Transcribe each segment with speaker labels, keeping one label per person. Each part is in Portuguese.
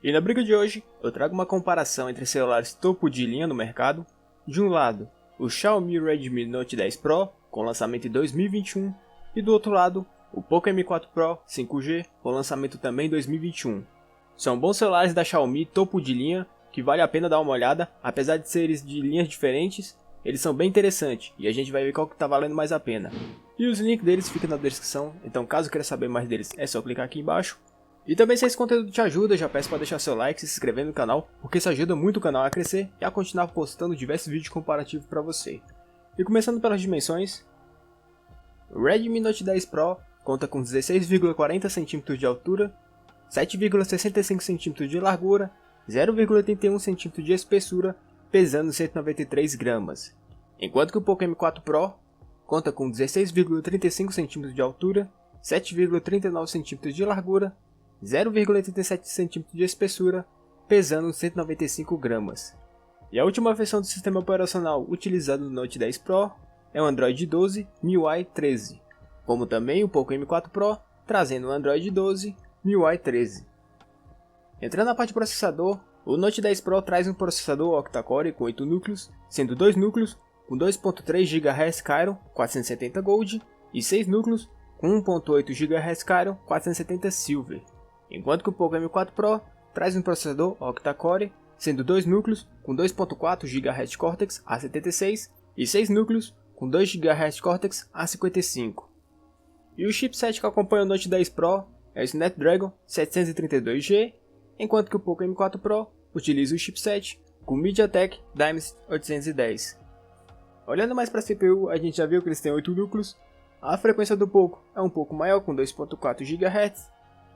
Speaker 1: E na briga de hoje, eu trago uma comparação entre celulares topo de linha no mercado. De um lado, o Xiaomi Redmi Note 10 Pro, com lançamento em 2021, e do outro lado, o Poco M4 Pro 5G, com lançamento também em 2021. São bons celulares da Xiaomi topo de linha, que vale a pena dar uma olhada, apesar de serem de linhas diferentes, eles são bem interessantes, e a gente vai ver qual que tá valendo mais a pena. E os links deles ficam na descrição, então caso queira saber mais deles é só clicar aqui embaixo. E também se esse conteúdo te ajuda, já peço para deixar seu like e se inscrever no canal, porque isso ajuda muito o canal a crescer e a continuar postando diversos vídeos comparativos para você. E começando pelas dimensões, o Redmi Note 10 Pro conta com 16,40 cm de altura, 7,65 cm de largura, 0,81 cm de espessura, pesando 193 gramas. Enquanto que o Poco M4 Pro conta com 16,35 cm de altura, 7,39 cm de largura, 0,87 cm de espessura, pesando 195 gramas. E a última versão do sistema operacional utilizado no Note 10 Pro é o Android 12 MIUI 13, como também o Poco M4 Pro trazendo o Android 12 MIUI 13. Entrando na parte de processador, o Note 10 Pro traz um processador octa-core com 8 núcleos, sendo 2 núcleos com 2.3 GHz Kiron 470 Gold e 6 núcleos com 1.8 GHz Kiron 470 Silver. Enquanto que o Poco M4 Pro traz um processador octa-core, sendo 2 núcleos com 2.4 GHz Cortex A76 e 6 núcleos com 2 GHz Cortex A55. E o chipset que acompanha o Note 10 Pro é o Snapdragon 732G, enquanto que o Poco M4 Pro utiliza o chipset com MediaTek Dimensity 810. Olhando mais para a CPU, a gente já viu que eles têm 8 núcleos, a frequência do Poco é um pouco maior com 2.4 GHz.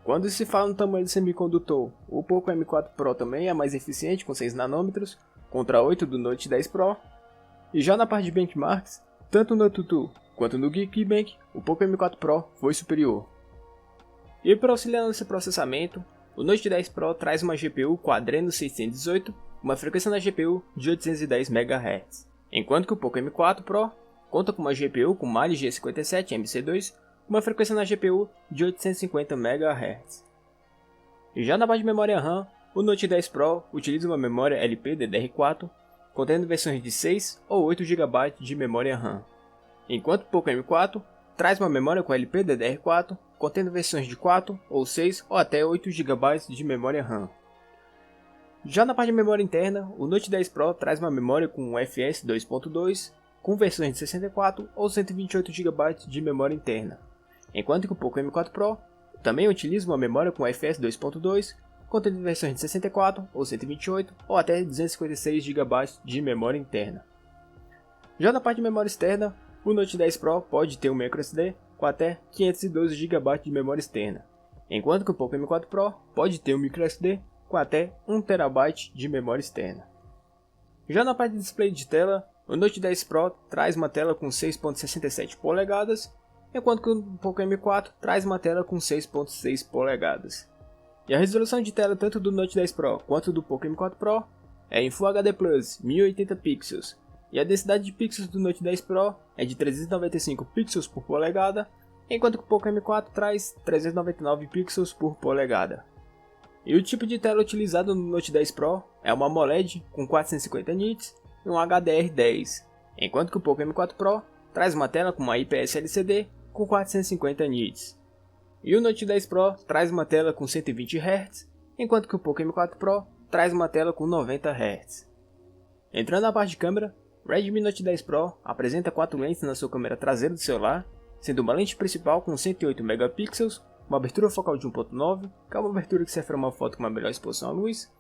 Speaker 1: Quando se fala no tamanho do semicondutor, o Poco M4 Pro também é mais eficiente com 6 nanômetros, contra 8 do Note 10 Pro. E já na parte de benchmarks, tanto no AnTuTu quanto no Geekbench, o Poco M4 Pro foi superior. E para auxiliar nesse processamento, o Note 10 Pro traz uma GPU Quadreno 618, uma frequência na GPU de 810 MHz, enquanto que o Poco M4 Pro conta com uma GPU com Mali G57 MC2, uma frequência na GPU de 850 MHz. E já na parte de memória RAM, o Note 10 Pro utiliza uma memória LPDDR4, contendo versões de 6 ou 8 GB de memória RAM, enquanto o Poco M4 traz uma memória com LPDDR4, contendo versões de 4 ou 6 ou até 8 GB de memória RAM. Já na parte de memória interna, o Note 10 Pro traz uma memória com UFS 2.2, com versões de 64 ou 128 GB de memória interna, enquanto que o Poco M4 Pro também utiliza uma memória com UFS 2.2, contendo versões de 64 ou 128 ou até 256 GB de memória interna. Já na parte de memória externa, o Note 10 Pro pode ter um microSD com até 512 GB de memória externa, enquanto que o Poco M4 Pro pode ter um microSD com até 1 TB de memória externa. Já na parte de display de tela, o Note 10 Pro traz uma tela com 6.67 polegadas, enquanto que o Poco M4 traz uma tela com 6.6 polegadas. E a resolução de tela tanto do Note 10 Pro quanto do Poco M4 Pro é em Full HD Plus 1080 pixels, e a densidade de pixels do Note 10 Pro é de 395 pixels por polegada, enquanto que o Poco M4 traz 399 pixels por polegada. E o tipo de tela utilizado no Note 10 Pro é uma AMOLED com 450 nits e um HDR10, enquanto que o Poco M4 Pro traz uma tela com uma IPS LCD com 450 nits. E o Note 10 Pro traz uma tela com 120 Hz, enquanto que o Poco M4 Pro traz uma tela com 90 Hz. Entrando na parte de câmera, o Redmi Note 10 Pro apresenta 4 lentes na sua câmera traseira do celular, sendo uma lente principal com 108 megapixels, uma abertura focal de 1.9, que é uma abertura que serve para uma foto com uma melhor exposição à luz,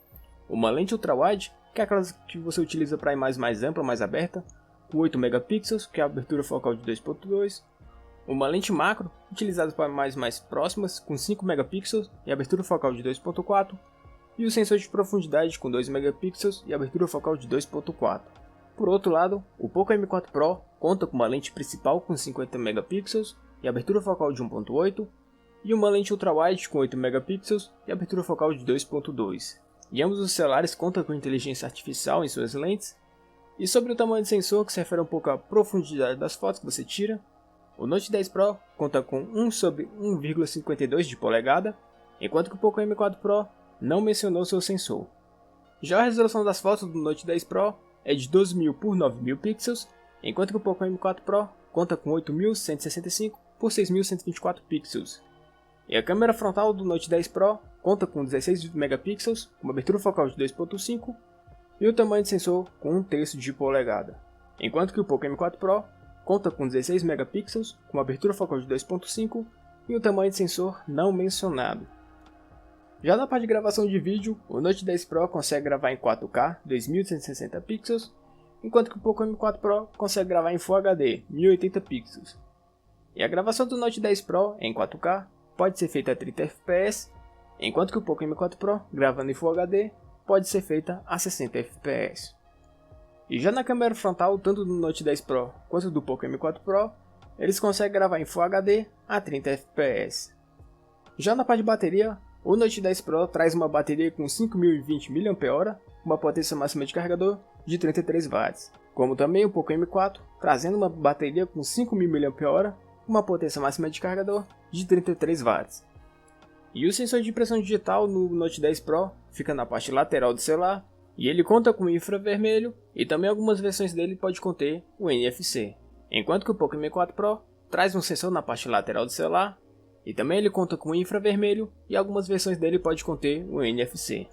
Speaker 1: uma lente ultra-wide, que é aquela que você utiliza para imagens mais ampla, mais aberta, com 8 megapixels, que é a abertura focal de 2.2, uma lente macro, utilizada para imagens mais próximas, com 5 megapixels e abertura focal de 2.4, e o sensor de profundidade com 2 megapixels e abertura focal de 2.4. Por outro lado, o Poco M4 Pro conta com uma lente principal com 50 megapixels e abertura focal de 1.8, e uma lente ultra-wide com 8 megapixels e abertura focal de 2.2. E ambos os celulares contam com inteligência artificial em suas lentes. E sobre o tamanho do sensor, que se refere um pouco à profundidade das fotos que você tira, o Note 10 Pro conta com 1/1,52 de polegada, enquanto que o Poco M4 Pro não mencionou seu sensor. Já a resolução das fotos do Note 10 Pro é de 12.000 por 9.000 pixels, enquanto que o Poco M4 Pro conta com 8.165 por 6.124 pixels. E a câmera frontal do Note 10 Pro conta com 16 megapixels, com uma abertura focal de 2.5 e o tamanho de sensor com 1/3 de polegada. Enquanto que o Poco M4 Pro conta com 16 megapixels, com uma abertura focal de 2.5 e o tamanho de sensor não mencionado. Já na parte de gravação de vídeo, o Note 10 Pro consegue gravar em 4K 2160 pixels, enquanto que o Poco M4 Pro consegue gravar em Full HD 1080 pixels. E a gravação do Note 10 Pro em 4K pode ser feita a 30 fps, enquanto que o Poco M4 Pro, gravando em Full HD, pode ser feita a 60 fps. E já na câmera frontal, tanto do Note 10 Pro quanto do Poco M4 Pro, eles conseguem gravar em Full HD a 30 fps. Já na parte de bateria, o Note 10 Pro traz uma bateria com 5.020 mAh, uma potência máxima de carregador de 33 watts, como também o Poco M4, trazendo uma bateria com 5.000 mAh, uma potência máxima de carregador de 33 watts. E o sensor de impressão digital no Note 10 Pro fica na parte lateral do celular, e ele conta com infravermelho, e também algumas versões dele pode conter o NFC. Enquanto que o Poco M4 Pro traz um sensor na parte lateral do celular, e também ele conta com infravermelho, e algumas versões dele pode conter o NFC.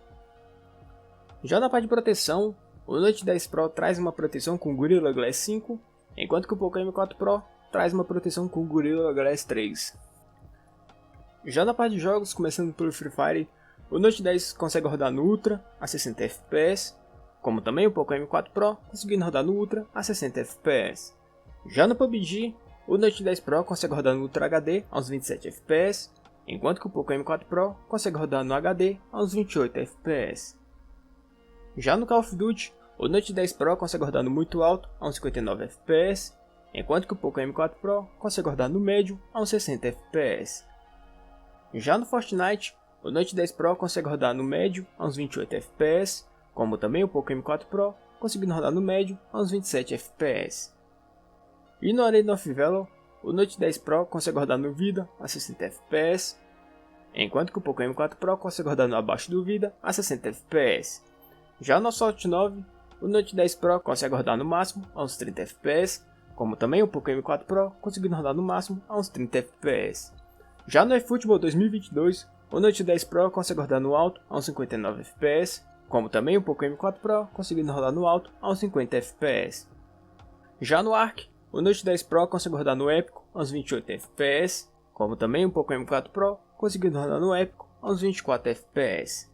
Speaker 1: Já na parte de proteção, o Note 10 Pro traz uma proteção com Gorilla Glass 5, enquanto que o Poco M4 Pro traz uma proteção com Gorilla Glass 3. Já na parte de jogos, começando pelo Free Fire, o Note 10 consegue rodar no Ultra a 60 fps, como também o Poco M4 Pro conseguindo rodar no Ultra a 60 fps. Já no PUBG, o Note 10 Pro consegue rodar no Ultra HD a uns 27 fps, enquanto que o Poco M4 Pro consegue rodar no HD a uns 28 fps. Já no Call of Duty, o Note 10 Pro consegue rodar no muito alto a uns 59 fps, enquanto que o Poco M4 Pro consegue rodar no médio a uns 60 fps. Já no Fortnite, o Note 10 Pro consegue rodar no médio a uns 28 fps, como também o Poco M4 Pro conseguindo rodar no médio a uns 27 fps. E no Arena of Valor, o Note 10 Pro consegue rodar no Vida a 60 fps, enquanto que o Poco M4 Pro consegue rodar no abaixo do Vida a 60 fps. Já no Assault 9, o Note 10 Pro consegue rodar no máximo a uns 30 fps, como também o Poco M4 Pro conseguindo rodar no máximo a uns 30 fps. Já no eFootball 2022, o Note 10 Pro consegue rodar no alto a uns 59 fps, como também o Poco M4 Pro conseguindo rodar no alto a uns 50 fps. Já no Ark, o Note 10 Pro consegue rodar no épico a uns 28 fps, como também o Poco M4 Pro conseguindo rodar no épico a uns 24 fps.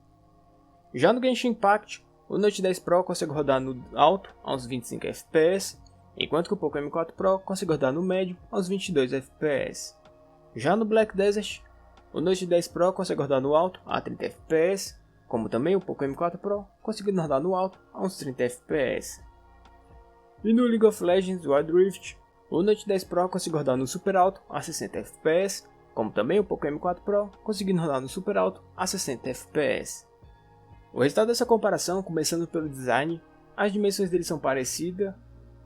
Speaker 1: Já no Genshin Impact, o Note 10 Pro consegue rodar no alto a uns 25 fps, enquanto que o Poco M4 Pro consegue rodar no médio a uns 22 fps. Já no Black Desert, o Note 10 Pro consegue rodar no alto a 30 fps, como também o Poco M4 Pro conseguindo rodar no alto a uns 30 fps. E no League of Legends Wild Rift, o Note 10 Pro consegue rodar no super alto a 60 fps, como também o Poco M4 Pro conseguindo rodar no super alto a 60 fps. O resultado dessa comparação, começando pelo design, as dimensões deles são parecidas,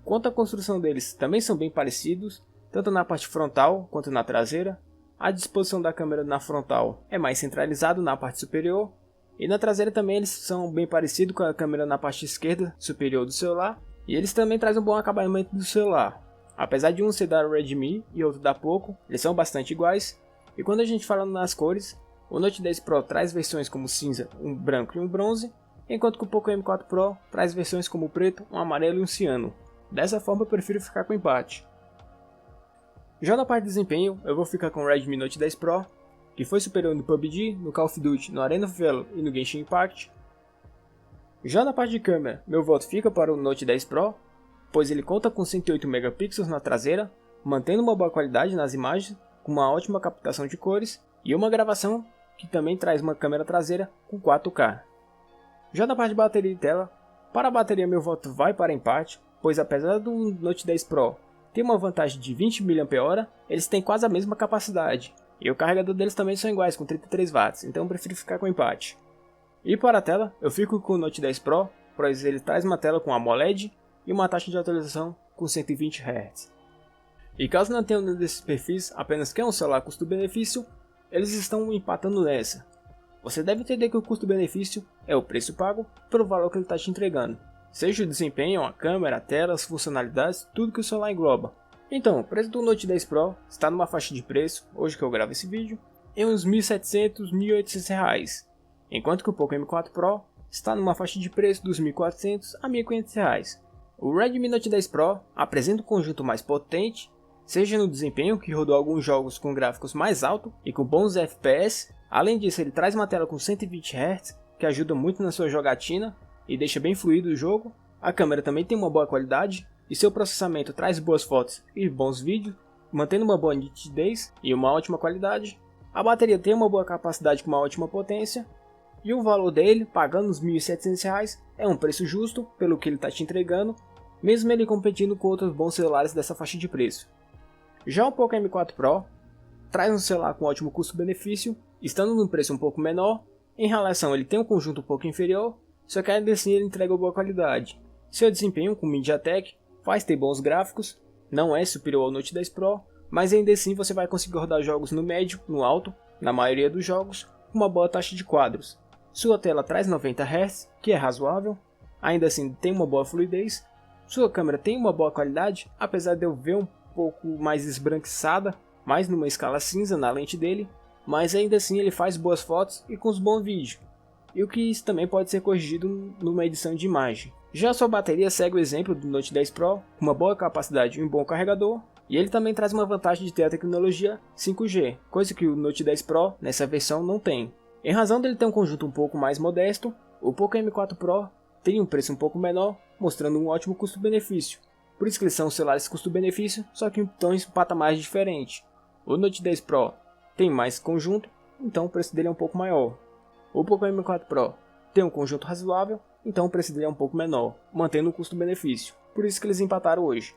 Speaker 1: quanto à construção deles também são bem parecidos, tanto na parte frontal quanto na traseira. A disposição da câmera na frontal é mais centralizado na parte superior, e na traseira também eles são bem parecidos com a câmera na parte esquerda superior do celular, e eles também trazem um bom acabamento do celular. Apesar de um ser da Redmi e outro da Poco, eles são bastante iguais, e quando a gente fala nas cores, o Note 10 Pro traz versões como cinza, um branco e um bronze, enquanto que o Poco M4 Pro traz versões como preto, um amarelo e um ciano. Dessa forma eu prefiro ficar com empate. Já na parte de desempenho, eu vou ficar com o Redmi Note 10 Pro, que foi superior no PUBG, no Call of Duty, no Arena of Valor e no Genshin Impact. Já na parte de câmera, meu voto fica para o Note 10 Pro, pois ele conta com 108 megapixels na traseira, mantendo uma boa qualidade nas imagens, com uma ótima captação de cores e uma gravação que também traz uma câmera traseira com 4K. Já na parte de bateria e tela, para a bateria meu voto vai para empate, pois apesar do Note 10 Pro ter uma vantagem de 20 mAh, eles têm quase a mesma capacidade. E o carregador deles também são iguais, com 33 watts, então eu prefiro ficar com empate. E para a tela, eu fico com o Note 10 Pro, pois ele traz uma tela com AMOLED e uma taxa de atualização com 120 Hz. E caso não tenham desses perfis, apenas quer um celular custo-benefício, eles estão empatando nessa. você deve entender que o custo-benefício é o preço pago pelo valor que ele está te entregando. Seja o desempenho, a câmera, a tela, as funcionalidades, tudo que o celular engloba. Então, o preço do Note 10 Pro está numa faixa de preço, hoje que eu gravo esse vídeo, em uns R$ 1.700, R$ 1.800, enquanto que o Poco M4 Pro está numa faixa de preço dos R$ 1.400 a R$ 1.500. O Redmi Note 10 Pro apresenta um conjunto mais potente, seja no desempenho, que rodou alguns jogos com gráficos mais altos e com bons FPS. Além disso, ele traz uma tela com 120 Hz, que ajuda muito na sua jogatina e deixa bem fluido o jogo. A câmera também tem uma boa qualidade e seu processamento traz boas fotos e bons vídeos, mantendo uma boa nitidez e uma ótima qualidade. A bateria tem uma boa capacidade com uma ótima potência. E o valor dele, pagando uns R$ 1.700, é um preço justo pelo que ele está te entregando, mesmo ele competindo com outros bons celulares dessa faixa de preço. Já o Poco M4 Pro traz um celular com ótimo custo-benefício, estando num preço um pouco menor. Em relação, ele tem um conjunto um pouco inferior, só que ainda assim ele entrega boa qualidade. Seu desempenho com MediaTek faz ter bons gráficos, não é superior ao Note 10 Pro, mas ainda assim você vai conseguir rodar jogos no médio, no alto, na maioria dos jogos, com uma boa taxa de quadros. Sua tela traz 90 Hz, que é razoável, ainda assim tem uma boa fluidez. Sua câmera tem uma boa qualidade, apesar de eu ver um pouco mais esbranquiçada, mais numa escala cinza na lente dele, mas ainda assim ele faz boas fotos e com uns bons vídeos, e o que isso também pode ser corrigido numa edição de imagem. Já sua bateria segue o exemplo do Note 10 Pro, com uma boa capacidade e um bom carregador, e ele também traz uma vantagem de ter a tecnologia 5G, coisa que o Note 10 Pro nessa versão não tem. Em razão dele ter um conjunto um pouco mais modesto, o Poco M4 Pro tem um preço um pouco menor, mostrando um ótimo custo-benefício. Por isso que eles são celulares custo-benefício, só que estão em patamares diferentes. O Note 10 Pro tem mais conjunto, então o preço dele é um pouco maior. O Poco M4 Pro tem um conjunto razoável, então o preço dele é um pouco menor, mantendo o custo-benefício. Por isso que eles empataram hoje.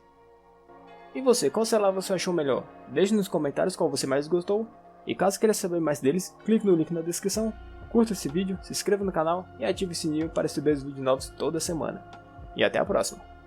Speaker 1: E você, qual celular você achou melhor? Deixe nos comentários qual você mais gostou. E caso queira saber mais deles, clique no link na descrição, curta esse vídeo, se inscreva no canal e ative o sininho para receber os vídeos novos toda semana. E até a próxima!